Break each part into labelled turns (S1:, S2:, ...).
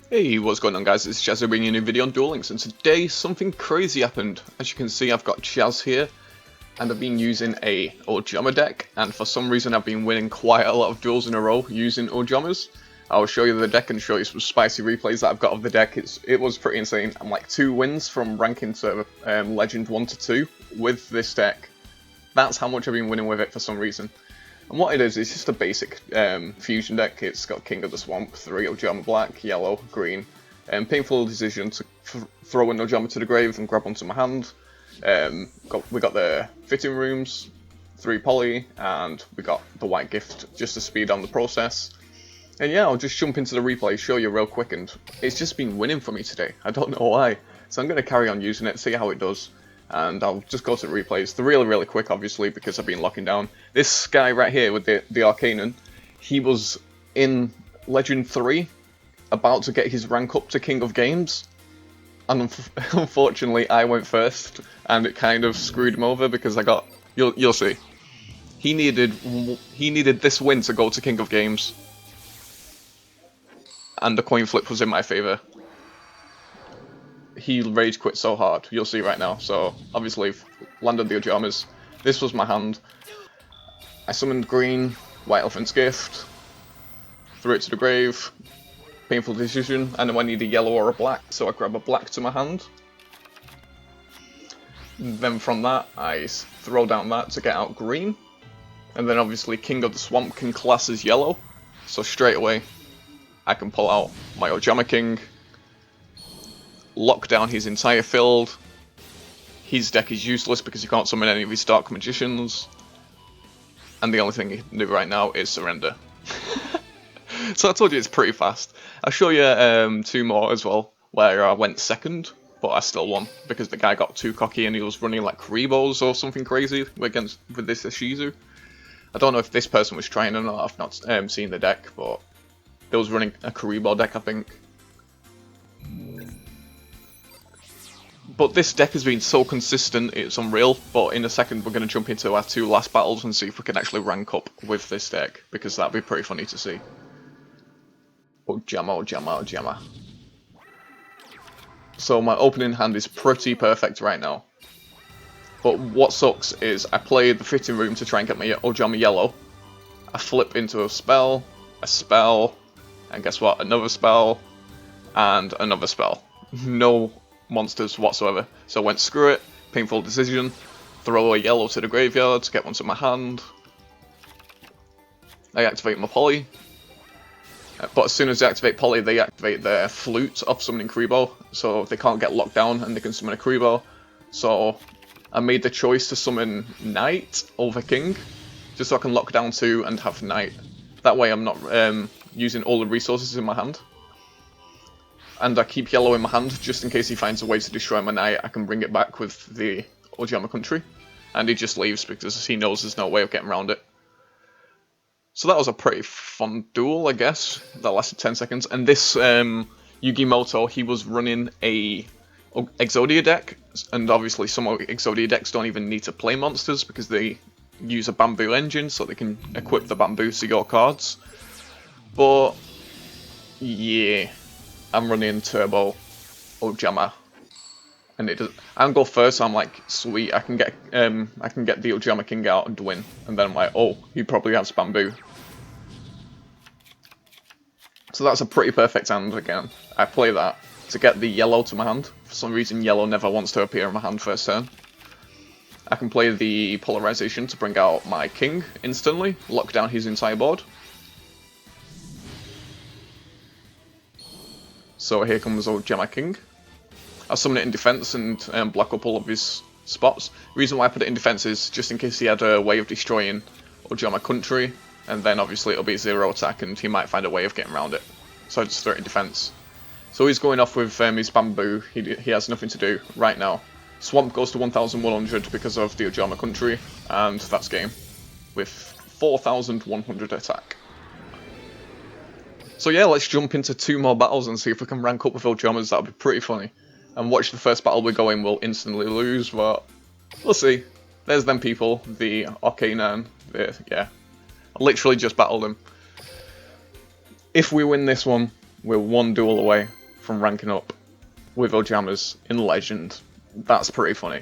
S1: Hey, what's going on guys, it's Chaz bringing you a new video on Duel Links, and today something crazy happened. As you can see, I've got Chaz here, and I've been using a Ojama deck, and for some reason I've been winning quite a lot of duels in a row using Ojamas. I'll show you the deck and show you some spicy replays that I've got of the deck. It was pretty insane. I'm like 2 wins from ranking to Legend 1 to 2 with this deck. That's how much I've been winning with it for some reason. And what it is, it's just a basic fusion deck. It's got King of the Swamp, 3 Ojama black, yellow, green, and painful decision to throw an Ojama to the grave and grab onto my hand. We got the fitting rooms, 3 poly, and we got the white gift just to speed on the process. And yeah, I'll just jump into the replay, show you real quick, and it's just been winning for me today. I don't know why. So I'm going to carry on using it, see how it does. And I'll just go to the replays. They're really quick, obviously, because I've been locking down. This guy right here with the Arcanon, he was in Legend 3, about to get his rank up to King of Games. And unfortunately, I went first, and it kind of screwed him over because I got... You'll see. He needed this win to go to King of Games. And the coin flip was in my favour. He rage quit so hard, you'll see right now. So obviously landed the Ojamas. This was my hand. I summoned green, white elephant's gift, threw it to the grave, painful decision, and then I need a yellow or a black, so I grab a black to my hand. Then from that I throw down that to get out green, and then obviously King of the Swamp can class as yellow, so straight away I can pull out my Ojama King, lock down his entire field. His deck is useless because he can't summon any of his Dark Magicians. And the only thing he can do right now is surrender. So I told you it's pretty fast. I'll show you 2 more as well, where I went second, but I still won, because the guy got too cocky and he was running like Karibos or something crazy with this Ishizu. I don't know if this person was trying or not, I've not seen the deck, but they was running a Karibo deck, I think. But this deck has been so consistent, it's unreal. But in a second we're going to jump into our 2 last battles and see if we can actually rank up with this deck, because that'd be pretty funny to see. Ojama, Ojama, Ojama. So my opening hand is pretty perfect right now. But what sucks is I play the fitting room to try and get my Ojama yellow. I flip into a spell, and guess what? Another spell, and another spell. No monsters whatsoever. So I went screw it, painful decision, throw a yellow to the graveyard to get one to my hand. I activate my poly. But as soon as they activate poly, they activate their flute of summoning Karibo, so they can't get locked down and they can summon a Karibo. So I made the choice to summon Knight over King, just so I can lock down 2 and have Knight. That way I'm not using all the resources in my hand. And I keep yellow in my hand, just in case he finds a way to destroy my knight, I can bring it back with the Ojama country. And he just leaves because he knows there's no way of getting around it. So that was a pretty fun duel, I guess. That lasted 10 seconds. And this Yugimoto, he was running a Exodia deck. And obviously some Exodia decks don't even need to play monsters because they use a bamboo engine, so they can equip the bamboo to your cards. But yeah, I'm running Turbo Ojama, and it does. I go first. So I'm like, sweet, I can get the Ojama King out and win. And then I'm like, oh, he probably has bamboo. So that's a pretty perfect hand again. I play that to get the yellow to my hand. For some reason, yellow never wants to appear in my hand first turn. I can play the polarization to bring out my king instantly, lock down his entire board. So here comes Ojama King. I summon it in defense and block up all of his spots. The reason why I put it in defense is just in case he had a way of destroying Ojama country, and then obviously it'll be 0 attack and he might find a way of getting around it. So I just throw it in defense. So he's going off with his bamboo. He has nothing to do right now. Swamp goes to 1100 because of the Ojama country, and that's game with 4100 attack. So yeah, let's jump into 2 more battles and see if we can rank up with Ojamas. That would be pretty funny. And watch the first battle we go in, we'll instantly lose, but we'll see. There's them people, the Arcanon, yeah. I literally just battled him. If we win this one, we're 1 duel away from ranking up with Ojamas in Legend. That's pretty funny.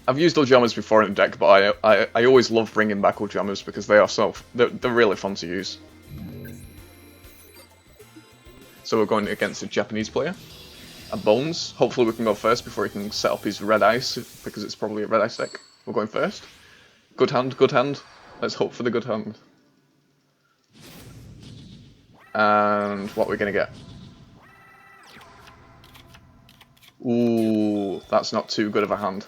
S1: I've used Ojamas before in the deck, but I always love bringing back Ojamas because they are they're really fun to use. So we're going against a Japanese player. A Bones. Hopefully we can go first before he can set up his red ice, because it's probably a red ice deck. We're going first. Good hand, good hand. Let's hope for the good hand. And what we're going to get. Ooh, that's not too good of a hand.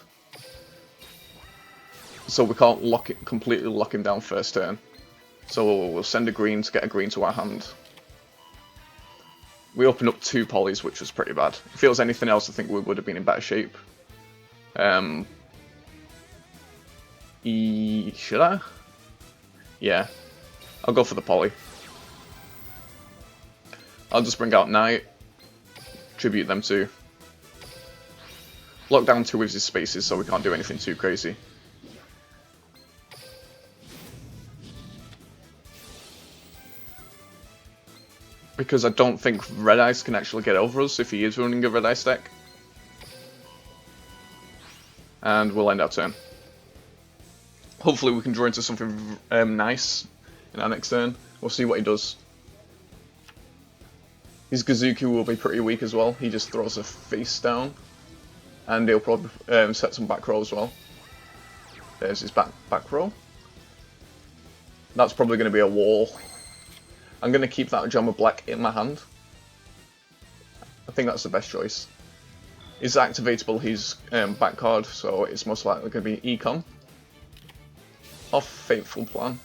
S1: So we can't completely lock him down first turn. So we'll send a green to get a green to our hand. We opened up 2 polys, which was pretty bad. If it was anything else, I think we would have been in better shape. Should I? Yeah. I'll go for the poly. I'll just bring out Knight. Tribute them 2. Lock down 2 of his spaces so we can't do anything too crazy. Because I don't think Red Ice can actually get over us if he is running a Red Ice deck. And we'll end our turn. Hopefully we can draw into something nice in our next turn. We'll see what he does. His Gazuki will be pretty weak as well. He just throws a face down. And he'll probably set some back row as well. There's his back row. That's probably going to be a wall. I'm going to keep that Ojama Black in my hand. I think that's the best choice. It's activatable, his back card, so it's most likely going to be Econ. Off Fateful Plan.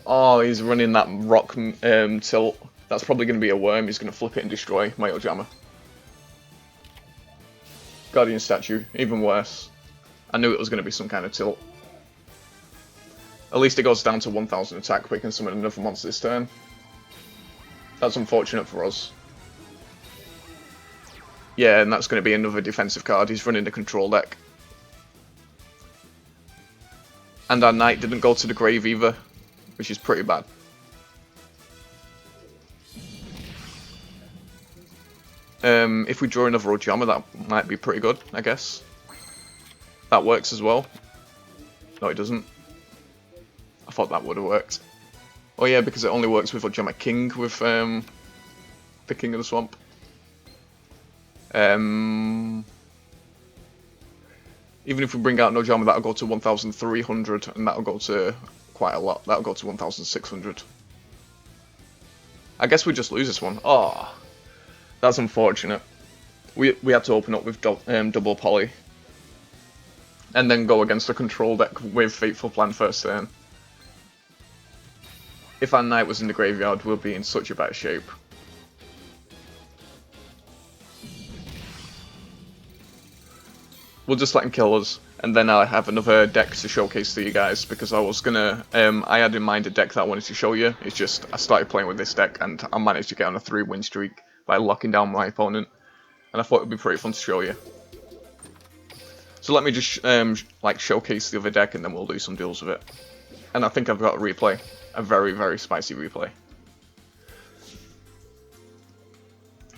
S1: Oh, he's running that rock tilt. That's probably going to be a worm. He's going to flip it and destroy my Ojama. Guardian Statue, even worse. I knew it was going to be some kind of tilt. At least it goes down to 1000 attack, we can summon another monster this turn. That's unfortunate for us. Yeah, and that's going to be another defensive card. He's running a control deck. And our Knight didn't go to the grave either, which is pretty bad. If we draw another Ojama, that might be pretty good, I guess. That works as well. No, it doesn't. I thought that would have worked. Oh yeah, because it only works with Ojama King, with the King of the Swamp. Even if we bring out an Ojama, that'll go to 1300, and that'll go to quite a lot. That'll go to 1600. I guess we just lose this one. Oh, that's unfortunate. We had to open up with double poly. And then go against a control deck with Fateful Plan first turn. If our Knight was in the graveyard, we'll be in such a bad shape. We'll just let him kill us, and then I'll have another deck to showcase to you guys, because I was gonna, I had in mind a deck that I wanted to show you. It's just, I started playing with this deck, and I managed to get on a 3-win streak by locking down my opponent, and I thought it would be pretty fun to show you. So let me just, like, showcase the other deck, and then we'll do some deals with it. And I think I've got a replay. A very, very spicy replay.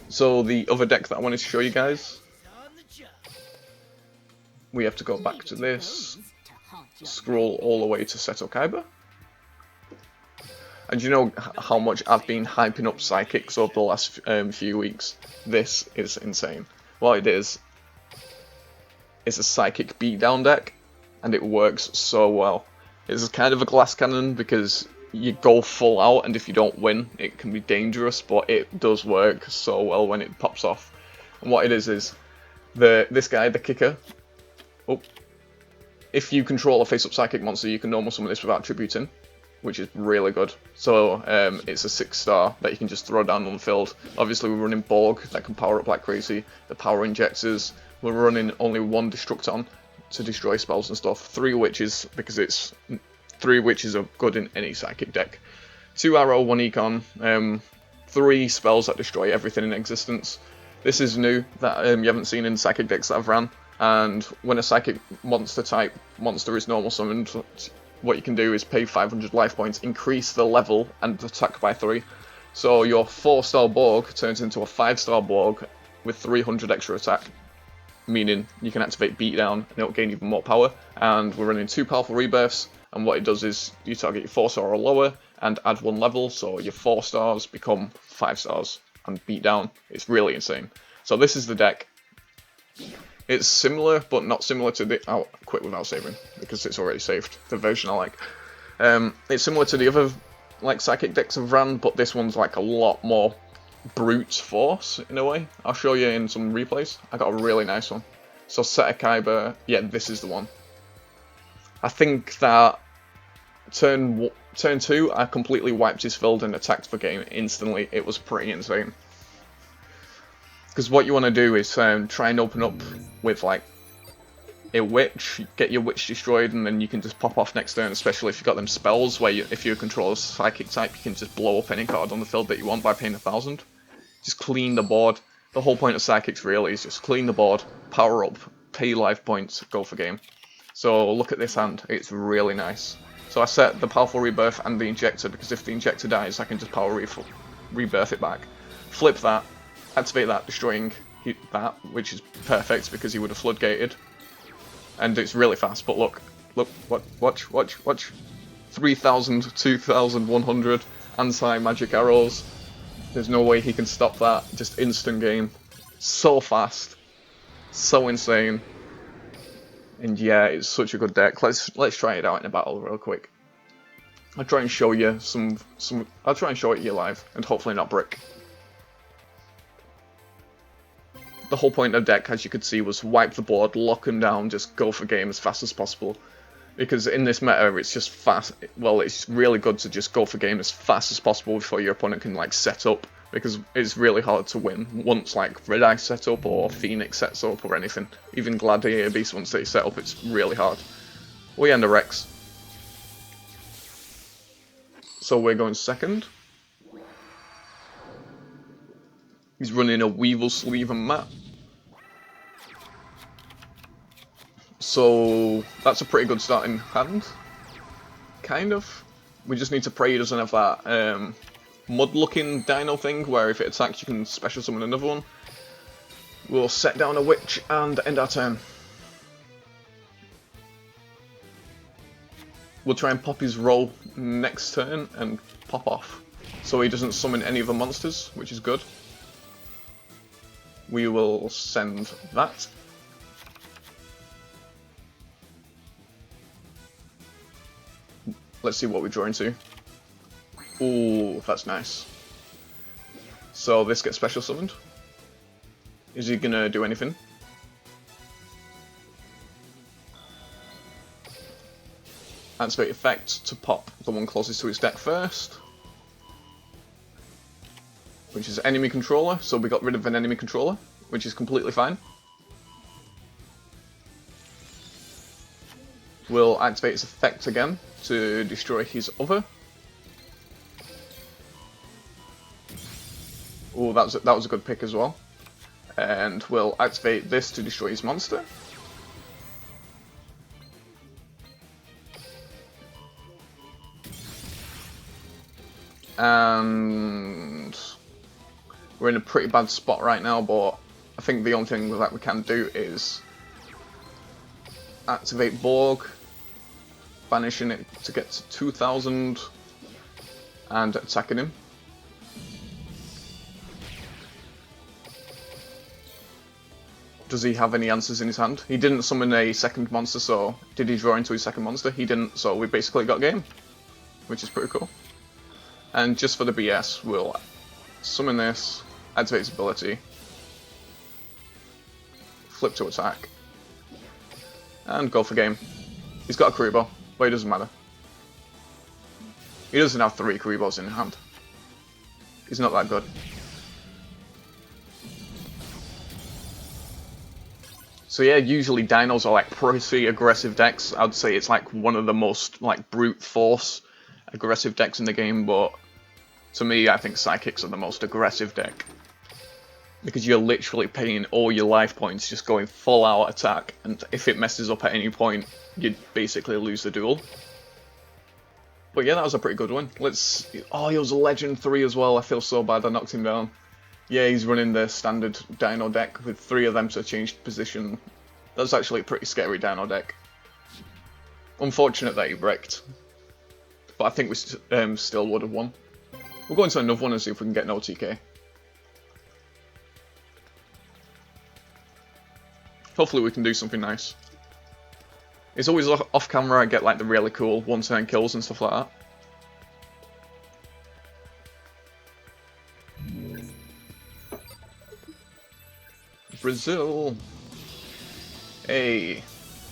S1: So the other deck that I wanted to show you guys, we have to go back to this, scroll all the way to Seto Kaiba. And you know how much I've been hyping up Psychics over the last few weeks? This is insane. What it is, it's a Psychic Beatdown deck, and it works so well. It's kind of a glass cannon because you go full out, and if you don't win, it can be dangerous, but it does work so well when it pops off. And what it is this guy, the kicker. Oh, if you control a face-up Psychic monster, you can normal summon this without tributing, which is really good. So it's a 6-star that you can just throw down on the field. Obviously we're running Borg that can power up like crazy. The power injectors. We're running only 1 Destructon to destroy spells and stuff. 3 Witches, because it's 3 Witches are good in any Psychic deck. 2 Arrow, 1 Econ, 3 spells that destroy everything in existence. This is new, that you haven't seen in Psychic decks that I've ran. And when a Psychic monster type monster is normal summoned, what you can do is pay 500 life points, increase the level and attack by 3. So your 4-star Borg turns into a 5-star Borg with 300 extra attack, meaning you can activate Beatdown and it'll gain even more power. And we're running 2 powerful rebirths, and what it does is you target your 4-star or lower and add 1 level, so your 4 stars become 5 stars and Beatdown. It's really insane. So this is the deck. It's similar, but not similar to the... I'll quit without saving, because it's already saved, the version I like. It's similar to the other like psychic decks I've ran, but this one's like a lot more brute force, in a way. I'll show you in some replays. I got a really nice one. So Setakaiba, yeah, this is the one. I think that turn 2, I completely wiped his field and attacked for game instantly. It was pretty insane. Because what you want to do is try and open up with like a witch, get your witch destroyed, and then you can just pop off next turn, especially if you've got them spells where if you control a psychic type, you can just blow up any card on the field that you want by paying 1,000. Just clean the board. The whole point of psychics really is just clean the board, power up, pay life points, go for game. So look at this hand, it's really nice. So I set the powerful rebirth and the injector, because if the injector dies I can just power rebirth it back. Flip that, activate that, destroying that, which is perfect because he would have floodgated. And it's really fast, but look, watch. 3,000, 2,100 anti-magic arrows. There's no way he can stop that. Just instant game. So fast. So insane. And yeah, it's such a good deck. Let's try it out in a battle real quick. I'll try and show you I'll try and show it to you live, and hopefully not brick. The whole point of the deck, as you could see, was wipe the board, lock them down, just go for game as fast as possible. Because in this meta, it's just fast. Well, it's really good to just go for game as fast as possible before your opponent can like set up. Because it's really hard to win once like Red Eye set up or Phoenix sets up or anything. Even Gladiator Beast, once they set up, it's really hard. We end a Rex. So we're going second. He's running a Weevil Sleeve and Mat. So that's a pretty good starting hand. Kind of. We just need to pray he doesn't have that mud-looking dino thing where if it attacks you can special summon another one. We'll set down a witch and end our turn. We'll try and pop his roll next turn and pop off. So he doesn't summon any of the monsters, which is good. We will send that. Let's see what we draw into. Ooh, that's nice. So this gets special summoned. Is he gonna do anything? Activate effect to pop the one closest to his deck first. Which is enemy controller, so we got rid of an enemy controller, which is completely fine. We'll activate its effect again to destroy his other. Oh, that was a good pick as well. And we'll activate this to destroy his monster. And we're in a pretty bad spot right now, but I think the only thing that we can do is activate Borg, banishing it to get to 2,000 and attacking him. Does he have any answers in his hand? He didn't summon a second monster, so did he draw into his second monster? He didn't, so we basically got game, which is pretty cool. And just for the BS, we'll summon this, activate its ability, flip to attack, and go for game. He's got a Kuriboh, but it doesn't matter. He doesn't have 3 Kuribohs in hand. He's not that good. So yeah, usually dinos are like pretty aggressive decks. I'd say it's like one of the most like brute force aggressive decks in the game, but to me I think psychics are the most aggressive deck. Because you're literally paying all your life points just going full out attack, and if it messes up at any point, you'd basically lose the duel. But yeah, that was a pretty good one. Let's... Oh, he was a Legend 3 as well. I feel so bad I knocked him down. Yeah, he's running the standard Dino deck with 3 of them to change position. That's actually a pretty scary Dino deck. Unfortunate that he wrecked. But I think we still would have won. We'll go into another one and see if we can get no TK. Hopefully we can do something nice. It's always off camera I get like the really cool 1-turn kills and stuff like that. Brazil! Hey!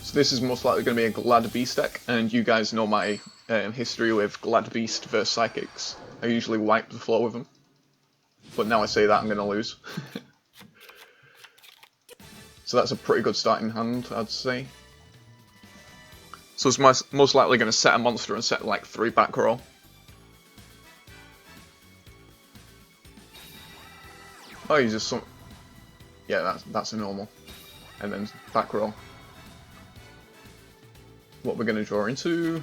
S1: So this is most likely going to be a Glad Beast deck, and you guys know my history with Glad Beast versus Psychics. I usually wipe the floor with them. But now I say that I'm going to lose. So that's a pretty good starting hand, I'd say. So it's most likely going to set a monster and set like 3 back row. Oh, he's just some... Yeah, that's a normal. And then back row. What we're going to draw into...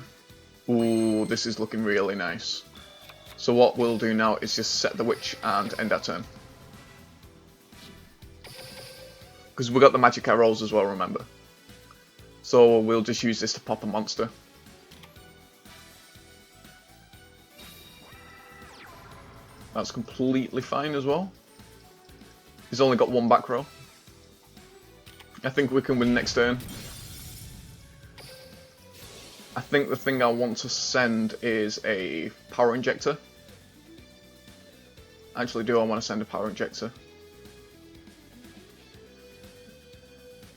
S1: Ooh, this is looking really nice. So what we'll do now is just set the Witch and end our turn. Because we got the magic arrows as well, remember. So we'll just use this to pop a monster. That's completely fine as well. He's only got 1 back row. I think we can win next turn. I think the thing I want to send is a power injector. Actually, do I want to send a power injector?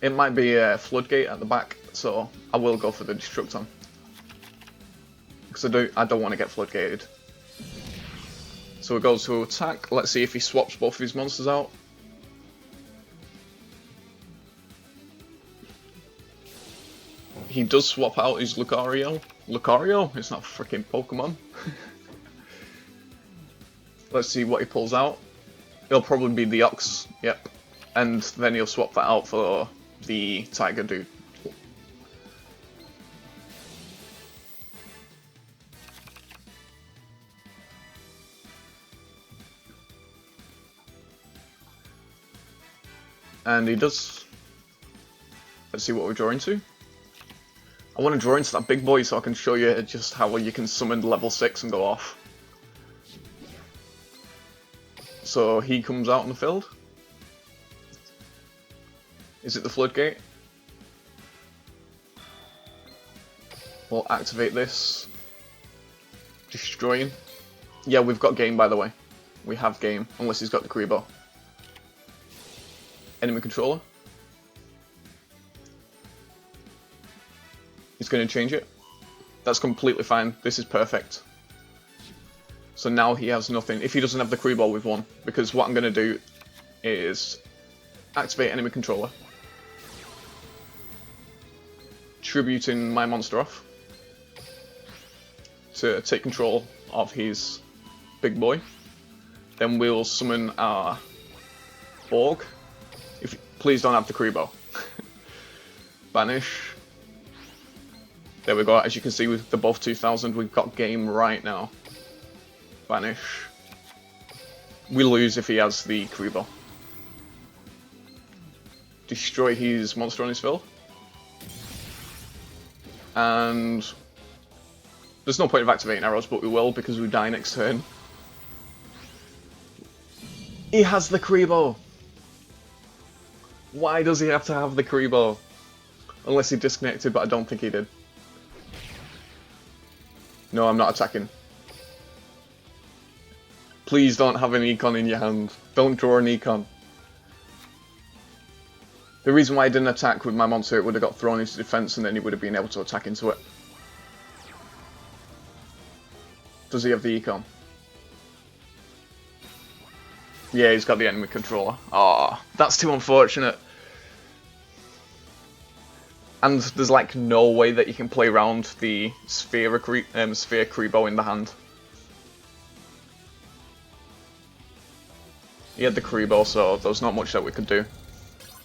S1: It might be a floodgate at the back, so I will go for the Destructon. Because I don't want to get floodgated. So we go to attack. Let's see if he swaps both of his monsters out. He does swap out his Lucario. Lucario? It's not a freaking Pokemon. Let's see what he pulls out. It'll probably be the Ox, yep. And then he'll swap that out for the Tiger dude. And he does. Let's see what we draw into. I want to draw into that big boy so I can show you just how you can summon level 6 and go off. So he comes out on the field. Is it the floodgate? We'll activate this. Destroying. Yeah, we've got game, by the way. We have game, unless he's got the Kribo. Enemy controller. He's going to change it. That's completely fine. This is perfect. So now he has nothing. If he doesn't have the Kribo, we've won. Because what I'm going to do is activate enemy controller. Tributing my monster off. To take control of his big boy. Then we'll summon our Borg. Please don't have the Kribo. Banish. There we go. As you can see with the both 2000, we've got game right now. Banish. We lose if he has the Kribo. Destroy his monster on his field. And there's no point of activating arrows, but we will because we die next turn. He has the Kribo! Why does he have to have the Kribo? Unless he disconnected, but I don't think he did. No, I'm not attacking. Please don't have an Econ in your hand. Don't draw an Econ. The reason why I didn't attack with my monster, it would have got thrown into defense and then he would have been able to attack into it. Does he have the Econ? Yeah, he's got the enemy controller. Ah, that's too unfortunate. And there's like no way that you can play around the sphere Kribo in the hand. He had the Kribo, so there's not much that we could do.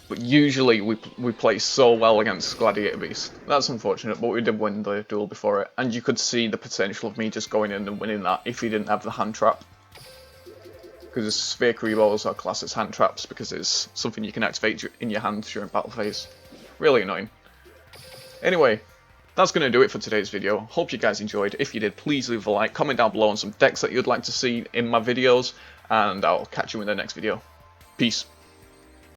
S1: But usually we play so well against Gladiator Beast. That's unfortunate, but we did win the duel before it. And you could see the potential of me just going in and winning that if he didn't have the hand trap. Because Sphere Balls are classed as hand traps because it's something you can activate in your hand during battle phase. Really annoying. Anyway, that's going to do it for today's video. Hope you guys enjoyed. If you did, please leave a like, comment down below on some decks that you'd like to see in my videos, and I'll catch you in the next video. Peace.